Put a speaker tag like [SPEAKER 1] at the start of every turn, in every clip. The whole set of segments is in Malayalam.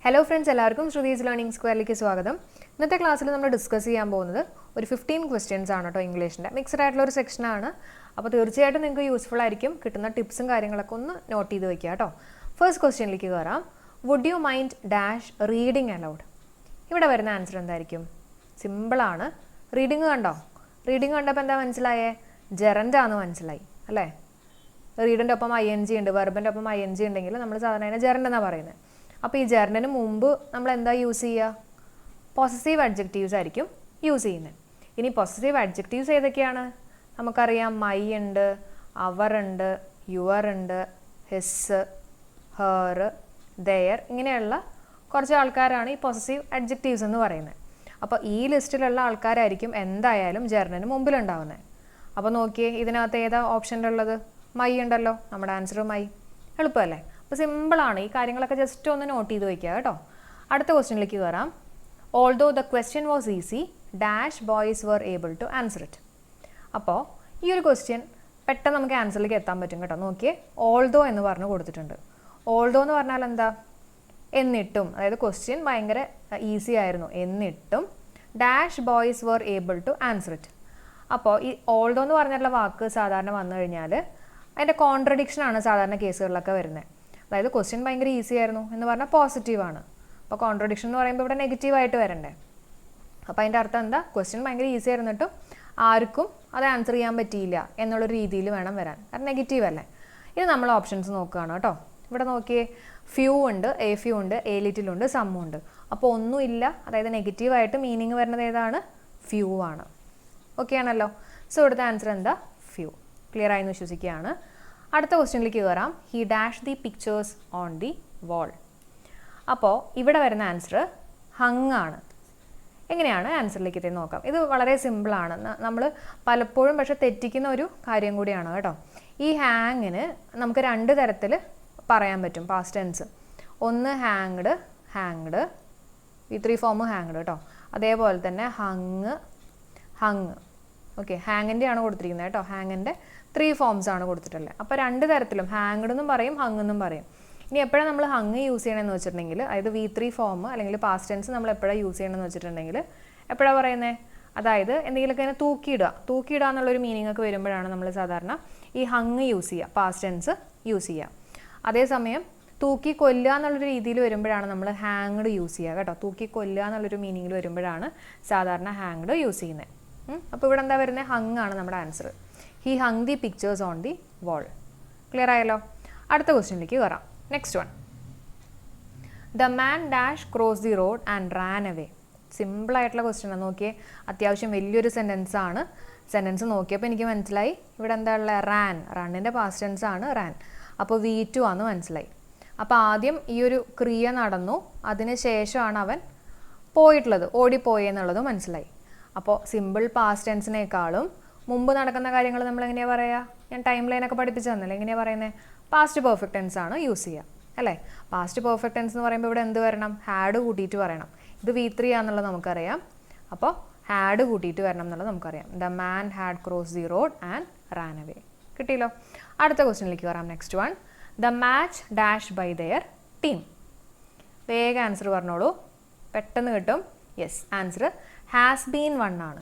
[SPEAKER 1] Hello friends, എല്ലാവർക്കും ശ്രുതീസ് ലേണിംഗ് സ്ക്വയറിലേക്ക് സ്വാഗതം. ഇന്നത്തെ ക്ലാസ്സിൽ നമ്മൾ ഡിസ്കസ് ചെയ്യാൻ പോകുന്നത് ഒരു 15 ക്വസ്റ്റ്യൻസ് ആണ് കേട്ടോ ഇംഗ്ലീഷിൻ്റെ. മിക്സ്ഡ് ആയിട്ടുള്ള ഒരു സെക്ഷനാണ്. അപ്പോൾ തീർച്ചയായിട്ടും നിങ്ങൾക്ക് യൂസ്ഫുൾ ആയിരിക്കും. കിട്ടുന്ന ടിപ്സും കാര്യങ്ങളൊക്കെ ഒന്ന് നോട്ട് ചെയ്ത് വെക്കുക കേട്ടോ. ഫസ്റ്റ് ക്വസ്റ്റ്യനിലേക്ക് കയറാം. Would you mind dash reading aloud? ഇവിടെ വരുന്ന ആൻസർ എന്തായിരിക്കും? സിമ്പിളാണ്. റീഡിങ് കണ്ടോ? റീഡിങ് കണ്ടപ്പോൾ എന്താ മനസ്സിലായേ? ജെറൻ്റ് ആണെന്ന് മനസ്സിലായി അല്ലേ? റീഡിൻ്റെ ഒപ്പം ING ഉണ്ട്, വെർബിൻ്റെ ഒപ്പം ING ഉണ്ടെങ്കിൽ നമ്മൾ സാധാരണ അതിനെ ജെറൻ്റ് എന്നാണ് പറയുന്നത്. അപ്പോൾ ഈ ജെറൻഡിന് മുമ്പ് നമ്മൾ എന്താ യൂസ് ചെയ്യുക? പൊസസീവ് അഡ്ജക്റ്റീവ്സ് ആയിരിക്കും യൂസ് ചെയ്യുന്നത്. ഇനി പൊസസീവ് അഡ്ജക്റ്റീവ്സ് ഏതൊക്കെയാണ്? നമുക്കറിയാം മൈ ഉണ്ട്, അവർ ഉണ്ട്, യുവർ ഉണ്ട്, ഹിസ്, ഹെർ, ദെയർ, ഇങ്ങനെയുള്ള കുറച്ച് ആൾക്കാരാണ് ഈ പൊസസീവ് അഡ്ജക്റ്റീവ്സ് എന്ന് പറയുന്നത്. അപ്പോൾ ഈ ലിസ്റ്റിലുള്ള ആൾക്കാരായിരിക്കും എന്തായാലും ജെറൻഡിന് മുമ്പിലുണ്ടാവുന്നത്. അപ്പോൾ നോക്കിയേ, ഇതിനകത്ത് ഏതാ ഓപ്ഷനിലുള്ളത്? മൈ ഉണ്ടല്ലോ. നമ്മുടെ ആൻസർ മൈ. എളുപ്പമല്ലേ? അപ്പോൾ സിമ്പിളാണ്. ഈ കാര്യങ്ങളൊക്കെ ജസ്റ്റ് ഒന്ന് നോട്ട് ചെയ്ത് വയ്ക്കുക കേട്ടോ. അടുത്ത ക്വസ്റ്റ്യനിലേക്ക് കയറാം. Although the question was easy dash boys were able to answer it. അപ്പോൾ ഈ ഒരു ക്വസ്റ്റ്യൻ പെട്ടെന്ന് നമുക്ക് ആൻസറിലേക്ക് എത്താൻ പറ്റും കേട്ടോ. നോക്കിയേ, ഓൾദോ എന്ന് പറഞ്ഞ് കൊടുത്തിട്ടുണ്ട്. ഓൾദോ എന്ന് പറഞ്ഞാൽ എന്താ? എന്നിട്ടും, അതായത് ക്വസ്റ്റ്യൻ ഭയങ്കര ഈസി ആയിരുന്നു, എന്നിട്ടും dash boys were able to answer it. അപ്പോൾ ഈ ഓൾദോ എന്ന് പറഞ്ഞിട്ടുള്ള വാക്ക് സാധാരണ വന്നു കഴിഞ്ഞാൽ അതിൻ്റെ കോൺട്രഡിക്ഷനാണ് സാധാരണ കേസുകളിലൊക്കെ വരുന്നത്. അതായത് ക്വസ്റ്റ്യൻ ഭയങ്കര ഈസി ആയിരുന്നു എന്ന് പറഞ്ഞാൽ പോസിറ്റീവാണ്. അപ്പോൾ കോൺട്രഡിക്ഷൻ എന്ന് പറയുമ്പോൾ ഇവിടെ നെഗറ്റീവായിട്ട് വരണ്ടേ. അപ്പോൾ അതിൻ്റെ അർത്ഥം എന്താ? ക്വസ്റ്റ്യൻ ഭയങ്കര ഈസി ആയിരുന്നിട്ടും ആർക്കും അത് ആൻസർ ചെയ്യാൻ പറ്റിയില്ല എന്നുള്ളൊരു രീതിയിൽ വേണം വരാൻ. കാരണം നെഗറ്റീവ് അല്ലേ. ഇത് നമ്മൾ ഓപ്ഷൻസ് നോക്കുകയാണ് കേട്ടോ. ഇവിടെ നോക്കിയേ, ഫ്യൂ ഉണ്ട്, എ ഫ്യൂ ഉണ്ട്, എ ലിറ്റിൽ ഉണ്ട്, സമ്മും ഉണ്ട്. അപ്പോൾ ഒന്നുമില്ല, അതായത് നെഗറ്റീവായിട്ട് മീനിങ് വരുന്നത് ഏതാണ്? ഫ്യൂ ആണ്. ഓക്കെ ആണല്ലോ. സോ ഇവിടുത്തെ ആൻസർ എന്താ? ഫ്യൂ. ക്ലിയർ ആയെന്ന് വിശ്വസിക്കുകയാണ്. അടുത്ത ക്വസ്റ്റ്യനിലേക്ക് കയറാം. He dash the pictures on the വാൾ. അപ്പോൾ ഇവിടെ വരുന്ന ആൻസർ ഹങ് ആണ്. എങ്ങനെയാണ് ആൻസറിലേക്ക് എത്തി നോക്കാം. ഇത് വളരെ സിമ്പിളാണ്. നമ്മൾ പലപ്പോഴും പക്ഷെ തെറ്റിക്കുന്ന ഒരു കാര്യം കൂടിയാണ് കേട്ടോ. ഈ ഹാങ്ങിന് നമുക്ക് രണ്ട് തരത്തിൽ പറയാൻ പറ്റും പാസ്റ്റ് ടെൻസ്. ഒന്ന് hanged, hanged, V3 form hanged കേട്ടോ. അതേപോലെ തന്നെ ഹങ്, ഹങ്. ഓക്കെ, ഹാങ്ങിൻ്റെ ആണ് കൊടുത്തിരിക്കുന്നത് കേട്ടോ. ഹാങ്ങിൻ്റെ 3 ഫോംസ് ആണ് കൊടുത്തിട്ടുള്ളത്. അപ്പോൾ രണ്ട് തരത്തിലും ഹാങ്ഡ് എന്നും പറയും, ഹങ് എന്നും പറയും. ഇനി എപ്പോഴാണ് നമ്മൾ ഹങ് യൂസ് ചെയ്യണമെന്ന് വെച്ചിട്ടുണ്ടെങ്കിൽ, അതായത് V3 ഫോം അല്ലെങ്കിൽ പാസ്റ്റ് ടെൻസ് നമ്മൾ എപ്പോഴാണ് യൂസ് ചെയ്യണമെന്ന് വെച്ചിട്ടുണ്ടെങ്കിൽ എപ്പോഴാണ് പറയുന്നത്? അതായത് എന്തെങ്കിലുമൊക്കെ ഇങ്ങനെ തൂക്കിയിടുക എന്നുള്ളൊരു മീനിങ് ഒക്കെ വരുമ്പോഴാണ് നമ്മൾ സാധാരണ ഈ ഹങ് യൂസ് ചെയ്യുക, പാസ്റ്റ് ടെൻസ് യൂസ് ചെയ്യുക. അതേസമയം തൂക്കി കൊല്ലുക എന്നുള്ളൊരു രീതിയിൽ വരുമ്പോഴാണ് നമ്മൾ ഹാങ്ഡ് യൂസ് ചെയ്യുക കേട്ടോ. തൂക്കി കൊല്ലുക എന്നുള്ളൊരു മീനിങ്ങിൽ വരുമ്പോഴാണ് സാധാരണ ഹാങ്ഡ് യൂസ് ചെയ്യുന്നത്. അപ്പോൾ ഇവിടെ എന്താ വരുന്നത്? ഹങ് ആണ് നമ്മുടെ answer. He hung the pictures on the wall. Clear ആയല്ലോ. അടുത്ത ക്വസ്റ്റ്യനിലേക്ക് കയറാം. Next one. The man dash cross the road and ran away. സിമ്പിളായിട്ടുള്ള ക്വസ്റ്റ്യനാണ്. നോക്കിയേ, അത്യാവശ്യം വലിയൊരു സെൻറ്റൻസ് ആണ്. സെൻറ്റൻസ് നോക്കിയപ്പോൾ എനിക്ക് മനസ്സിലായി ഇവിടെ എന്താ ഉള്ളത്? റാൻ. റണ്ണിൻ്റെ പാസ്റ്റ് ടെൻസ് ആണ് റാൻ. അപ്പോൾ V2 ആണെന്ന് മനസ്സിലായി. അപ്പോൾ ആദ്യം ഈ ഒരു ക്രിയ നടന്നു, അതിന് ശേഷമാണ് അവൻ പോയിട്ടുള്ളത്, ഓടിപ്പോയി എന്നുള്ളത് മനസ്സിലായി. അപ്പോൾ സിമ്പിൾ പാസ്റ്റ് ടെൻസിനേക്കാളും മുമ്പ് നടക്കുന്ന കാര്യങ്ങൾ നമ്മൾ എങ്ങനെയാണ് പറയുക? ഞാൻ ടൈം ലൈനൊക്കെ പഠിപ്പിച്ചു തന്നില്ല. എങ്ങനെയാണ് പറയുന്നത്? പാസ്റ്റ് പെർഫെക്റ്റ് ടെൻസ് ആണ് യൂസ് ചെയ്യുക അല്ലേ? പാസ്റ്റ് പെർഫെക്റ്റ് ടെൻസ് എന്ന് പറയുമ്പോൾ ഇവിടെ എന്ത് വരണം? ഹാഡ് കൂട്ടിയിട്ട് പറയണം. ഇത് V3 ആണെന്നുള്ളത് നമുക്കറിയാം. അപ്പോൾ ഹാഡ് കൂട്ടിയിട്ട് വരണം എന്നുള്ളത് നമുക്കറിയാം. The man had cross the road and ran away. കിട്ടിയല്ലോ. അടുത്ത ക്വസ്റ്റ്യനിലേക്ക് വരാം. Next one. The match dash by their team. വേഗം ആൻസർ പറഞ്ഞോളൂ, പെട്ടെന്ന് കിട്ടും. യെസ്, ആൻസർ ഹാസ് ബീൻ 1 ആണ്.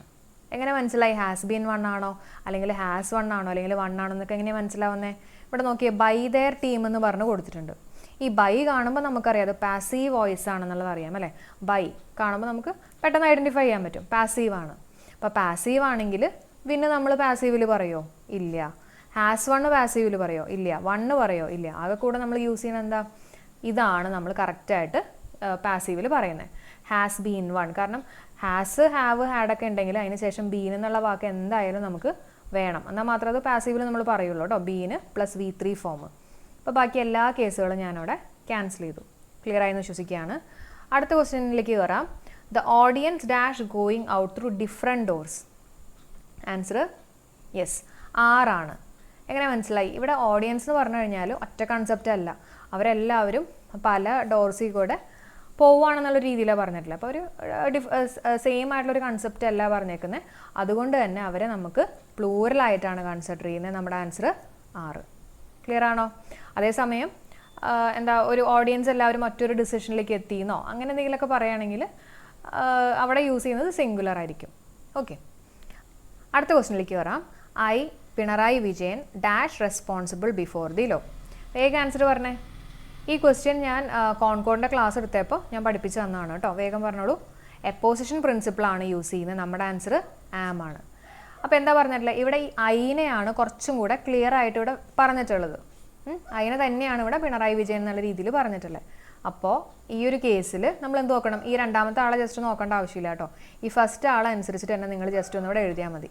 [SPEAKER 1] എങ്ങനെ മനസ്സിലായി? ഹാസ് ബീൻ 1 ആണോ അല്ലെങ്കിൽ ഹാസ് 1 ആണോ അല്ലെങ്കിൽ 1 ആണോ എന്നൊക്കെ എങ്ങനെയാണ് മനസ്സിലാവുന്നത്? ഇവിടെ നോക്കിയേ, ബൈ ദെയർ ടീം എന്ന് പറഞ്ഞ് കൊടുത്തിട്ടുണ്ട്. ഈ ബൈ കാണുമ്പോൾ നമുക്കറിയാം അത് പാസീവ് വോയിസ് ആണെന്നുള്ളത് അറിയാം അല്ലേ? ബൈ കാണുമ്പോൾ നമുക്ക് പെട്ടെന്ന് ഐഡൻറ്റിഫൈ ചെയ്യാൻ പറ്റും, പാസീവ് ആണ്. അപ്പോൾ പാസീവ് ആണെങ്കിൽ പിന്നെ നമ്മൾ പാസീവിൽ പറയുമോ? ഇല്ല. ഹാസ് 1 പാസീവിൽ പറയുമോ? ഇല്ല. 1 പറയുമോ? ഇല്ല. ആകെ കൂടെ നമ്മൾ യൂസ് ചെയ്യുന്നത് എന്താ? ഇതാണ് നമ്മൾ കറക്റ്റായിട്ട് പാസീവിൽ പറയുന്നത്. Has been 1. കാരണം ഹാസ്, ഹാവ്, ഹാഡൊക്കെ ഉണ്ടെങ്കിൽ അതിന് ശേഷം ബീൻ എന്നുള്ള വാക്ക് എന്തായാലും നമുക്ക് വേണം. എന്നാൽ മാത്രമേ അത് പാസീവിൽ നമ്മൾ പറയുള്ളൂ കേട്ടോ. Bean plus V3 form. അപ്പോൾ ബാക്കി എല്ലാ കേസുകളും ഞാനവിടെ ക്യാൻസൽ ചെയ്തു. ക്ലിയർ ആയെന്ന് വിശ്വസിക്കുകയാണ്. അടുത്ത ക്വസ്റ്റ്യനിലേക്ക് കയറാം. The audience dash going out through different doors. Answer yes, 6 ആണ്. എങ്ങനെ മനസ്സിലായി? ഇവിടെ ഓഡിയൻസ് എന്ന് പറഞ്ഞു കഴിഞ്ഞാൽ ഒറ്റ കൺസെപ്റ്റ് അല്ല, അവരെല്ലാവരും പല ഡോർസിൽ കൂടെ പോവുകയാണെന്നുള്ള രീതിയിലാണ് പറഞ്ഞിട്ടില്ല. അപ്പോൾ ഒരു സെയിം ആയിട്ടുള്ളൊരു കൺസെപ്റ്റ് അല്ല പറഞ്ഞേക്കുന്നത്. അതുകൊണ്ട് തന്നെ അവരെ നമുക്ക് പ്ലൂറലായിട്ടാണ് കൺസിഡർ ചെയ്യുന്നത്. നമ്മുടെ ആൻസർ 6. ക്ലിയർ ആണോ? അതേസമയം എന്താ ഒരു ഓഡിയൻസ് എല്ലാവരും മറ്റൊരു ഡിസിഷനിലേക്ക് എത്തിയെന്നോ അങ്ങനെ എന്തെങ്കിലുമൊക്കെ പറയുകയാണെങ്കിൽ അവിടെ യൂസ് ചെയ്യുന്നത് സിംഗുലർ ആയിരിക്കും. ഓക്കെ, അടുത്ത ക്വസ്റ്റ്യനിലേക്ക് വരാം. I Pinarayi Vijayan dash responsible before the law. വേഗം ആൻസർ പറഞ്ഞേ. ഈ ക്വസ്റ്റ്യൻ ഞാൻ കോൺകോഡിൻ്റെ ക്ലാസ് എടുത്തപ്പോൾ ഞാൻ പഠിപ്പിച്ച് തന്നതാണ് കേട്ടോ. വേഗം പറഞ്ഞോളൂ. എപ്പോസിഷൻ പ്രിൻസിപ്പിളാണ് യൂസ് ചെയ്യുന്നത്. നമ്മുടെ ആൻസർ ആം ആണ്. അപ്പോൾ എന്താ പറഞ്ഞിട്ടുള്ളത്? ഇവിടെ ഈ ഐനെയാണ് കുറച്ചും കൂടെ ക്ലിയർ ആയിട്ട് ഇവിടെ പറഞ്ഞിട്ടുള്ളത്. അതിനെ തന്നെയാണ് ഇവിടെ പിണറായി വിജയൻ എന്നുള്ള രീതിയിൽ പറഞ്ഞിട്ടുള്ളത്. അപ്പോൾ ഈ ഒരു കേസിൽ നമ്മൾ എന്ത് നോക്കണം? ഈ രണ്ടാമത്തെ ആളെ ജസ്റ്റ് നോക്കേണ്ട ആവശ്യമില്ല കേട്ടോ. ഈ ഫസ്റ്റ് ആളെ അനുസരിച്ചിട്ട് തന്നെ നിങ്ങൾ ജസ്റ്റ് ഒന്ന് ഇവിടെ എഴുതിയാൽ മതി.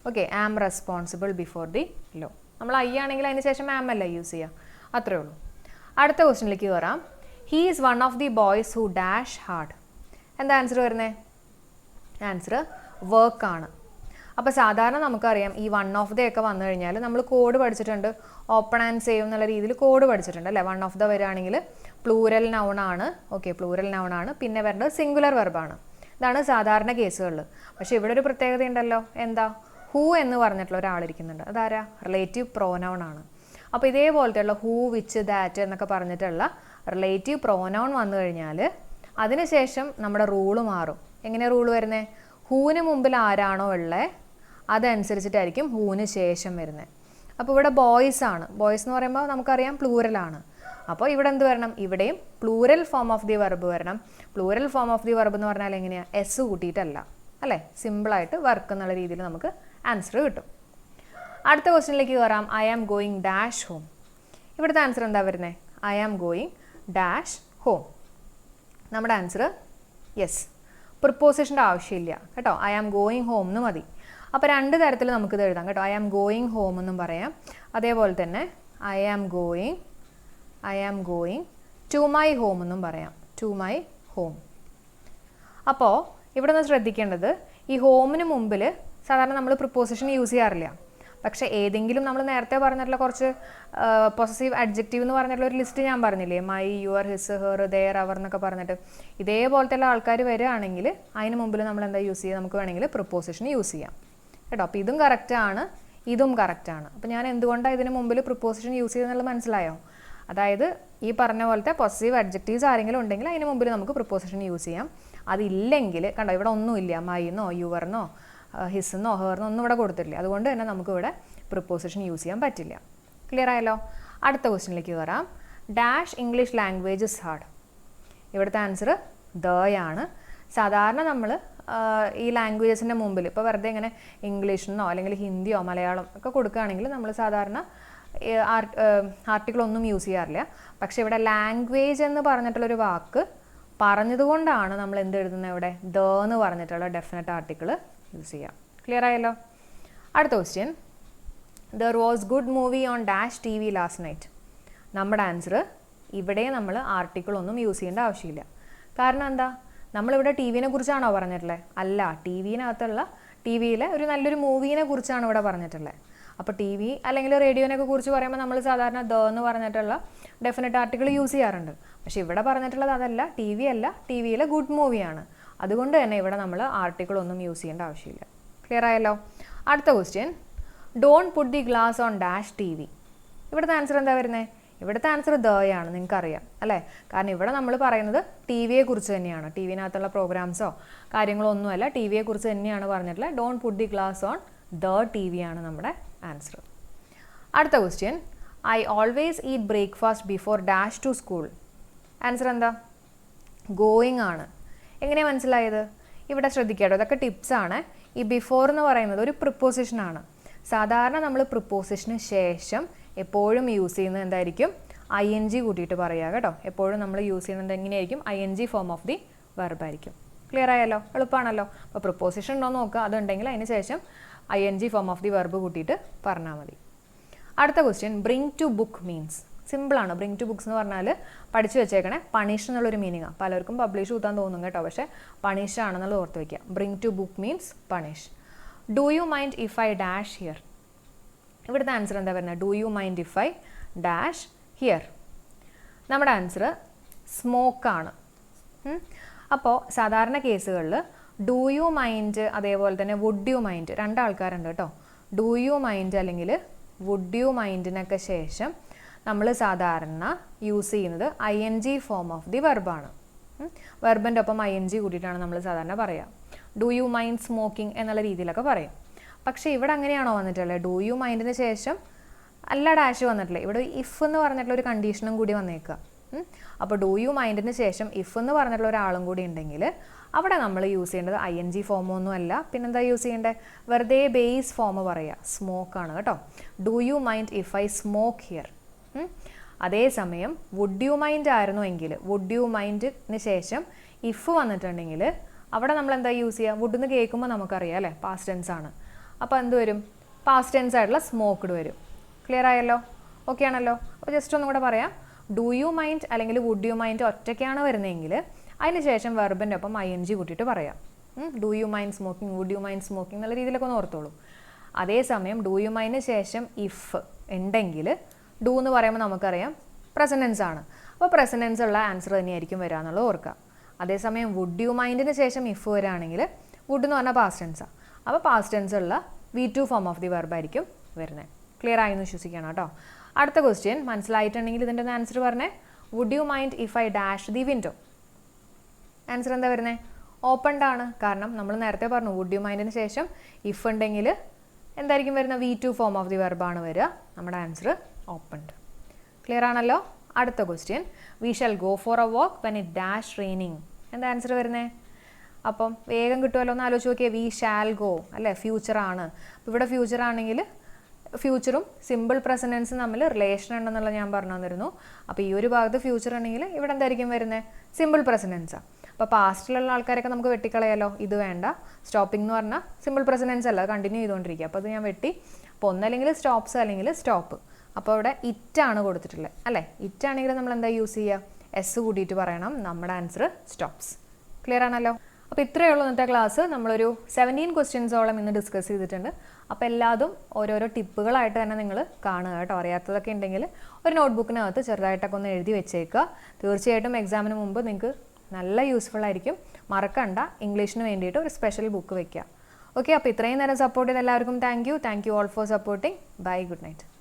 [SPEAKER 1] Okay, am responsible before the law. നമ്മൾ ഐ ആണെങ്കിൽ അതിന് ശേഷം ആം അല്ല യൂസ് ചെയ്യുക, അത്രേ ഉള്ളൂ. അടുത്ത ക്വസ്റ്റ്യനിലേക്ക് വരാം. He is one of the boys who dash hard. എന്താ ആൻസർ വരുന്നത്? ആൻസർ വർക്കാണ്. അപ്പോൾ സാധാരണ നമുക്കറിയാം ഈ വൺ ഓഫ് ദ ഒക്കെ വന്നു കഴിഞ്ഞാൽ നമ്മൾ കോഡ് പഠിച്ചിട്ടുണ്ട്. ഓപ്പൺ ആൻഡ് സേവ് എന്നുള്ള രീതിയിൽ കോഡ് പഠിച്ചിട്ടുണ്ട് അല്ലേ? വൺ ഓഫ് ദ വരികയാണെങ്കിൽ പ്ലൂരൽ നൗൺ ആണ്. ഓക്കെ, പ്ലൂരൽ നൗൺ ആണ്. പിന്നെ വരേണ്ടത് സിംഗുലർ വെർബാണ്. ഇതാണ് സാധാരണ കേസുകളിൽ. പക്ഷേ ഇവിടെ ഒരു പ്രത്യേകത ഉണ്ടല്ലോ. എന്താ? ഹൂ എന്ന് പറഞ്ഞിട്ടുള്ള ഒരാളിരിക്കുന്നുണ്ട്. അതാരാ? റിലേറ്റീവ് പ്രോനൗൺ ആണ്. അപ്പോൾ ഇതേപോലത്തെയുള്ള ഹൂ, വിച്ച്, ദാറ്റ് എന്നൊക്കെ പറഞ്ഞിട്ടുള്ള റിലേറ്റീവ് പ്രോനൗൺ വന്നു കഴിഞ്ഞാൽ അതിനുശേഷം നമ്മുടെ റൂള് മാറും. എങ്ങനെ റൂള് വരുന്നത്? ഹൂവിന് മുമ്പിൽ ആരാണോ ഉള്ളത് അതനുസരിച്ചിട്ടായിരിക്കും ഹൂവിന് ശേഷം വരുന്നത്. അപ്പോൾ ഇവിടെ ബോയ്സ് ആണ്. ബോയ്സ് എന്ന് പറയുമ്പോൾ നമുക്കറിയാം പ്ലൂരലാണ്. അപ്പോൾ ഇവിടെ എന്ത് വരണം? ഇവിടെയും plural form of the verb വരണം. Plural form of the verb എന്ന് പറഞ്ഞാൽ എങ്ങനെയാണ്? എസ് കൂട്ടിയിട്ടല്ല അല്ലേ? സിമ്പിളായിട്ട് വർക്ക് എന്നുള്ള രീതിയിൽ നമുക്ക് ആൻസർ കിട്ടും. അടുത്ത ക്വസ്റ്റ്യനിലേക്ക് കയറാം. I am going dash home. ഇവിടുത്തെ ആൻസർ എന്താ വരുന്നത്? I am going dash home. നമ്മുടെ ആൻസർ യെസ്. പ്രിപ്പോസിഷൻ്റെ ആവശ്യമില്ല കേട്ടോ. ഐ ആം ഗോയിങ് ഹോം എന്ന് മതി. അപ്പോൾ രണ്ട് തരത്തിൽ നമുക്കിത് എഴുതാം കേട്ടോ. ഐ ആം ഗോയിങ് ഹോം എന്നും പറയാം. അതേപോലെ തന്നെ I am going to my home എന്നും പറയാം. To my home. അപ്പോൾ ഇവിടെ നിന്ന് ശ്രദ്ധിക്കേണ്ടത്, ഈ ഹോമിന് മുമ്പിൽ സാധാരണ നമ്മൾ പ്രിപ്പോസിഷൻ യൂസ് ചെയ്യാറില്ല. പക്ഷേ ഏതെങ്കിലും നമ്മൾ നേരത്തെ പറഞ്ഞിട്ടുള്ള കുറച്ച് പൊസസീവ് അഡ്ജക്റ്റീവ് എന്ന് പറഞ്ഞിട്ടുള്ള ഒരു ലിസ്റ്റ് ഞാൻ പറഞ്ഞില്ലേ? My, your, his, her, their, our എന്നൊക്കെ പറഞ്ഞിട്ട് ഇതേപോലത്തെ ആൾക്കാർ വരികയാണെങ്കിൽ അതിന് മുമ്പിൽ നമ്മൾ എന്താ യൂസ് ചെയ്യുക? നമുക്ക് വേണമെങ്കിൽ പ്രിപ്പോസിഷൻ യൂസ് ചെയ്യാം കേട്ടോ. അപ്പോൾ ഇതും കറക്റ്റാണ്, ഇതും കറക്റ്റാണ്. അപ്പോൾ ഞാൻ എന്തുകൊണ്ടാണ് ഇതിന് മുമ്പിൽ പ്രിപ്പോസിഷൻ യൂസ് ചെയ്തെന്നുള്ളത് മനസ്സിലായോ? അതായത് ഈ പറഞ്ഞ പോലത്തെ പൊസസീവ് അഡ്ജക്റ്റീവ്സ് ആരെങ്കിലും ഉണ്ടെങ്കിൽ അതിന് മുമ്പിൽ നമുക്ക് പ്രിപ്പോസിഷൻ യൂസ് ചെയ്യാം. അതില്ലെങ്കിൽ കണ്ടോ ഇവിടെ ഒന്നുമില്ല. മൈന്നോ യുവർന്നോ ഹിസ്ന്നോ ഹെർന്നോ ഒന്നും ഇവിടെ കൊടുത്തിട്ടില്ല. അതുകൊണ്ട് തന്നെ നമുക്കിവിടെ പ്രിപ്പോസിഷൻ യൂസ് ചെയ്യാൻ പറ്റില്ല. ക്ലിയർ ആയല്ലോ? അടുത്ത ക്വസ്റ്റ്യനിലേക്ക് വരാം. Dash English language is hard. ഇവിടുത്തെ ആൻസർ ദയാണ്. സാധാരണ നമ്മൾ ഈ ലാംഗ്വേജസിൻ്റെ മുമ്പിൽ ഇപ്പോൾ വെറുതെ ഇങ്ങനെ ഇംഗ്ലീഷെന്നോ അല്ലെങ്കിൽ ഹിന്ദിയോ മലയാളം ഒക്കെ കൊടുക്കുകയാണെങ്കിൽ നമ്മൾ സാധാരണ ആർട്ടിക്കിളൊന്നും യൂസ് ചെയ്യാറില്ല. പക്ഷേ ഇവിടെ ലാംഗ്വേജ് എന്ന് പറഞ്ഞിട്ടുള്ളൊരു വാക്ക് പറഞ്ഞതുകൊണ്ടാണ് നമ്മൾ എന്ത് എഴുതുന്നത്? ഇവിടെ ദ എന്ന് പറഞ്ഞിട്ടുള്ള ഡെഫിനറ്റ് ആർട്ടിക്കിൾ യൂസ് ചെയ്യാം. ക്ലിയർ ആയല്ലോ? അടുത്ത question. There was good movie on dash T V last night. നമ്മുടെ ആൻസർ ഇവിടെ നമ്മൾ ആർട്ടിക്കിളൊന്നും യൂസ് ചെയ്യേണ്ട ആവശ്യമില്ല. കാരണം എന്താ? നമ്മളിവിടെ ടി വിനെ കുറിച്ചാണോ പറഞ്ഞിട്ടുള്ളത്? അല്ല, ടി വിയിലെ ഒരു നല്ലൊരു മൂവീനെ കുറിച്ചാണ് ഇവിടെ പറഞ്ഞിട്ടുള്ളത്. അപ്പോൾ ടി വി അല്ലെങ്കിൽ റേഡിയോനൊക്കെ കുറിച്ച് പറയുമ്പോൾ നമ്മൾ സാധാരണ ദ എന്ന് പറഞ്ഞിട്ടുള്ള ഡെഫിനറ്റ് ആർട്ടിക്കിൾ യൂസ് ചെയ്യാറുണ്ട്. പക്ഷേ ഇവിടെ പറഞ്ഞിട്ടുള്ളത് അതല്ല, ടി വി അല്ല, ടി വിയിലെ ഗുഡ് മൂവിയാണ്. അതുകൊണ്ട് തന്നെ ഇവിടെ നമ്മൾ ആർട്ടിക്കിളൊന്നും യൂസ് ചെയ്യേണ്ട ആവശ്യമില്ല. ക്ലിയർ ആയല്ലോ? അടുത്ത question. Don't put the glass on dash T V. ഇവിടുത്തെ ആൻസർ എന്താ വരുന്നത്? ഇവിടുത്തെ ആൻസർ ദയാണ്. നിങ്ങൾക്കറിയാം അല്ലേ? കാരണം ഇവിടെ നമ്മൾ പറയുന്നത് ടി വിയെ കുറിച്ച് തന്നെയാണ്. ടി വിനകത്തുള്ള പ്രോഗ്രാംസോ കാര്യങ്ങളോ ഒന്നുമല്ല, ടി വിയെ കുറിച്ച് തന്നെയാണ് പറഞ്ഞിട്ടുള്ളത്. Don't put the glass on the T V ആണ് നമ്മുടെ ആൻസർ. അടുത്ത question. I always eat breakfast before dash to school. Answer എന്താ? ഗോയിങ് ആണ്. എങ്ങനെയാണ് മനസ്സിലായത്? ഇവിടെ ശ്രദ്ധിക്കാട്ടോ, ഇതൊക്കെ ടിപ്സാണ്. ഈ ബിഫോർ എന്ന് പറയുന്നത് ഒരു പ്രിപ്പോസിഷനാണ്. സാധാരണ നമ്മൾ പ്രിപ്പോസിഷന് ശേഷം എപ്പോഴും യൂസ് ചെയ്യുന്നത് എന്തായിരിക്കും? ING കൂട്ടിയിട്ട് പറയുക കേട്ടോ. എപ്പോഴും നമ്മൾ യൂസ് ചെയ്യുന്നത് എങ്ങനെയായിരിക്കും? ING form of the verb ആയിരിക്കും. ക്ലിയർ ആയല്ലോ? എളുപ്പമാണല്ലോ. അപ്പോൾ പ്രിപ്പോസിഷൻ ഉണ്ടോ നോക്കുക. അതുണ്ടെങ്കിൽ അതിന് ശേഷം ING form of the verb കൂട്ടിയിട്ട് പറഞ്ഞാൽ മതി. അടുത്ത question. Bring to book means. സിമ്പിളാണ്. ബ്രിങ് ടു ബുക്സ് എന്ന് പറഞ്ഞാൽ പഠിച്ചു വെച്ചേക്കണേ, പണിഷ് എന്നുള്ളൊരു മീനിങ്ങാണ്. പലർക്കും പബ്ലിഷ് കൂത്താൻ തോന്നും കേട്ടോ, പക്ഷേ പണിഷ് ആണെന്നുള്ളത് ഓർത്ത് വയ്ക്കുക. Bring to book means punish. Do you mind if I dash hear. ഇവിടുത്തെ ആൻസർ എന്താ വരുന്നത്? Do you mind if I dash hear. നമ്മുടെ ആൻസർ സ്മോക്കാണ്. അപ്പോൾ സാധാരണ കേസുകളിൽ ഡു യു മൈൻഡ് അതേപോലെ തന്നെ വുഡ് യു മൈൻഡ് രണ്ടാൾക്കാരുണ്ട് കേട്ടോ. ഡു യു മൈൻഡ് അല്ലെങ്കിൽ വുഡ് യു മൈൻഡിനൊക്കെ ശേഷം നമ്മൾ സാധാരണ യൂസ് ചെയ്യുന്നത് ING ഫോം ഓഫ് ദി വെർബാണ്. വെർബിൻ്റെ ഒപ്പം ING കൂട്ടിയിട്ടാണ് നമ്മൾ സാധാരണ പറയുക. ഡു യു മൈൻഡ് സ്മോക്കിംഗ് എന്നുള്ള രീതിയിലൊക്കെ പറയും. പക്ഷേ ഇവിടെ അങ്ങനെയാണോ വന്നിട്ടുള്ളത്? ഡു യു മൈൻഡിന് ശേഷം അല്ല ഡാഷ് വന്നിട്ടില്ല, ഇവിടെ ഇഫ് എന്ന് പറഞ്ഞിട്ടുള്ള ഒരു കണ്ടീഷനും കൂടി വന്നേക്കുക. അപ്പോൾ ഡു യു മൈൻഡിന് ശേഷം ഇഫ് എന്ന് പറഞ്ഞിട്ടുള്ള ഒരാളും കൂടി ഉണ്ടെങ്കിൽ അവിടെ നമ്മൾ യൂസ് ചെയ്യേണ്ടത് ING ഫോമൊന്നും അല്ല, പിന്നെന്താ യൂസ് ചെയ്യേണ്ടത്? വെറുതെ ബേസ് ഫോം പറയുക, സ്മോക്കാണ് കേട്ടോ. Do you mind if I smoke here. അതേസമയം വുഡ് യു മൈൻഡ് ആയിരുന്നു എങ്കിൽ വുഡ് യു മൈൻഡിന് ശേഷം ഇഫ് വന്നിട്ടുണ്ടെങ്കിൽ അവിടെ നമ്മൾ എന്താ യൂസ് ചെയ്യുക? വുഡ് എന്ന് കേൾക്കുമ്പോൾ നമുക്കറിയാം അല്ലേ, പാസ്റ്റ് ടെൻസ് ആണ്. അപ്പോൾ എന്ത് വരും? പാസ്റ്റ് ടെൻസ് ആയിട്ടുള്ള സ്മോക്ക്ഡ് വരും. ക്ലിയർ ആയല്ലോ? ഓക്കെ ആണല്ലോ? അപ്പോൾ ജസ്റ്റ് ഒന്നും കൂടെ പറയാം. ഡു യു മൈൻഡ് അല്ലെങ്കിൽ വുഡ് യു മൈൻഡ് ഒറ്റയ്ക്കാണ് വരുന്നതെങ്കിൽ അതിന് ശേഷം വെർബിൻ്റെ ഒപ്പം ING കൂട്ടിയിട്ട് പറയാം. Do you mind smoking, would you mind smoking എന്നുള്ള രീതിയിലൊക്കെ ഒന്ന് ഓർത്തോളൂ. അതേസമയം ഡു യു മൈൻഡിന് ശേഷം ഇഫ് ഉണ്ടെങ്കിൽ ഡു എന്ന് പറയുമ്പോൾ നമുക്കറിയാം പ്രസൻറ്റൻസ് ആണ്. അപ്പോൾ പ്രസൻറ്റൻസ് ഉള്ള ആൻസർ തന്നെയായിരിക്കും വരിക എന്നുള്ളത് ഓർക്കുക. അതേസമയം വുഡ് യു മൈൻഡിന് ശേഷം ഇഫ് വരികയാണെങ്കിൽ വുഡ് എന്ന് പറഞ്ഞാൽ പാസ്റ്റ് ടെൻസാണ്. അപ്പോൾ പാസ്റ്റ് ടെൻസ് ഉള്ള V2 form of the verb ആയിരിക്കും വരുന്നത്. ക്ലിയർ ആയെന്ന് വിശ്വസിക്കണം കേട്ടോ. അടുത്ത ക്വസ്റ്റ്യൻ മനസ്സിലായിട്ടുണ്ടെങ്കിൽ ഇതിൻ്റെ ഒന്ന് ആൻസർ പറഞ്ഞേ. Would you mind if I dash the window? Answer എന്താ വരുന്നത്? ഓപ്പൺഡ് ആണ്. കാരണം നമ്മൾ നേരത്തെ പറഞ്ഞു വുഡ് യു മൈൻഡിന് ശേഷം ഇഫ് ഉണ്ടെങ്കിൽ എന്തായിരിക്കും വരുന്ന? V2 ഫോം ഓഫ് ദി വെർബാണ് വരിക. നമ്മുടെ ആൻസർ ഓപ്പൺഡ്. ക്ലിയർ ആണല്ലോ? അടുത്ത question we shall go for a walk when it dash raining. എന്താ ആൻസർ വരുന്നത്? അപ്പം വേഗം കിട്ടുമല്ലോ, ഒന്ന് ആലോചിച്ച് നോക്കിയേ. വി ഷാൽ ഗോ അല്ലേ, ഫ്യൂച്ചറാണ്. ഇവിടെ ഫ്യൂച്ചർ ആണെങ്കിൽ ഫ്യൂച്ചറും സിമ്പിൾ പ്രസൻറ്റൻസും തമ്മിൽ റിലേഷൻ ഉണ്ടെന്നുള്ള ഞാൻ പറഞ്ഞു തന്നിരുന്നു. അപ്പോൾ ഈ ഒരു ഭാഗത്ത് ഫ്യൂച്ചർ ഉണ്ടെങ്കിൽ ഇവിടെ എന്തായിരിക്കും വരുന്നത്? സിമ്പിൾ പ്രസൻറ്റൻസാണ്. അപ്പോൾ പാസ്റ്റിലുള്ള ആൾക്കാരൊക്കെ നമുക്ക് വെട്ടിക്കളയാലോ. ഇത് വേണ്ട. സ്റ്റോപ്പിംഗ് എന്ന് പറഞ്ഞാൽ സിമ്പിൾ പ്രസൻറ്റൻസ് അല്ല, കണ്ടിന്യൂ ചെയ്തുകൊണ്ടിരിക്കുക. അപ്പോൾ അത് ഞാൻ വെട്ടി. അപ്പോൾ ഒന്നല്ലെങ്കിൽ സ്റ്റോപ്സ് അല്ലെങ്കിൽ സ്റ്റോപ്പ്. അപ്പോൾ ഇവിടെ ഇറ്റാണ് കൊടുത്തിട്ടുള്ളത് അല്ലേ. ഇറ്റാണെങ്കിൽ നമ്മൾ എന്താ യൂസ് ചെയ്യുക? എസ് കൂട്ടിയിട്ട് പറയണം. നമ്മുടെ ആൻസർ സ്റ്റോപ്സ്. ക്ലിയർ ആണല്ലോ? അപ്പോൾ ഇത്രയേ ഉള്ളൂ ഇന്നത്തെ ക്ലാസ്. നമ്മളൊരു 17 ക്വസ്റ്റ്യൻസോളം ഇന്ന് ഡിസ്കസ് ചെയ്തിട്ടുണ്ട്. അപ്പോൾ എല്ലാതും ഓരോരോ ടിപ്പുകളായിട്ട് തന്നെ നിങ്ങൾ കാണുക കേട്ടോ. അറിയാത്തതൊക്കെ ഉണ്ടെങ്കിൽ ഒരു നോട്ട്ബുക്കിനകത്ത് ചെറുതായിട്ടൊക്കെ ഒന്ന് എഴുതി വെച്ചേക്കുക. തീർച്ചയായിട്ടും എക്സാമിന് മുമ്പ് നിങ്ങൾക്ക് നല്ല യൂസ്ഫുൾ ആയിരിക്കും. മറക്കണ്ട, ഇംഗ്ലീഷിന് വേണ്ടിയിട്ട് ഒരു സ്പെഷ്യൽ ബുക്ക് വെക്കുക. ഓക്കെ, അപ്പോൾ ഇത്രയും നേരം സപ്പോർട്ട് ചെയ്ത എല്ലാവർക്കും thank you all for supporting. Bye, good night.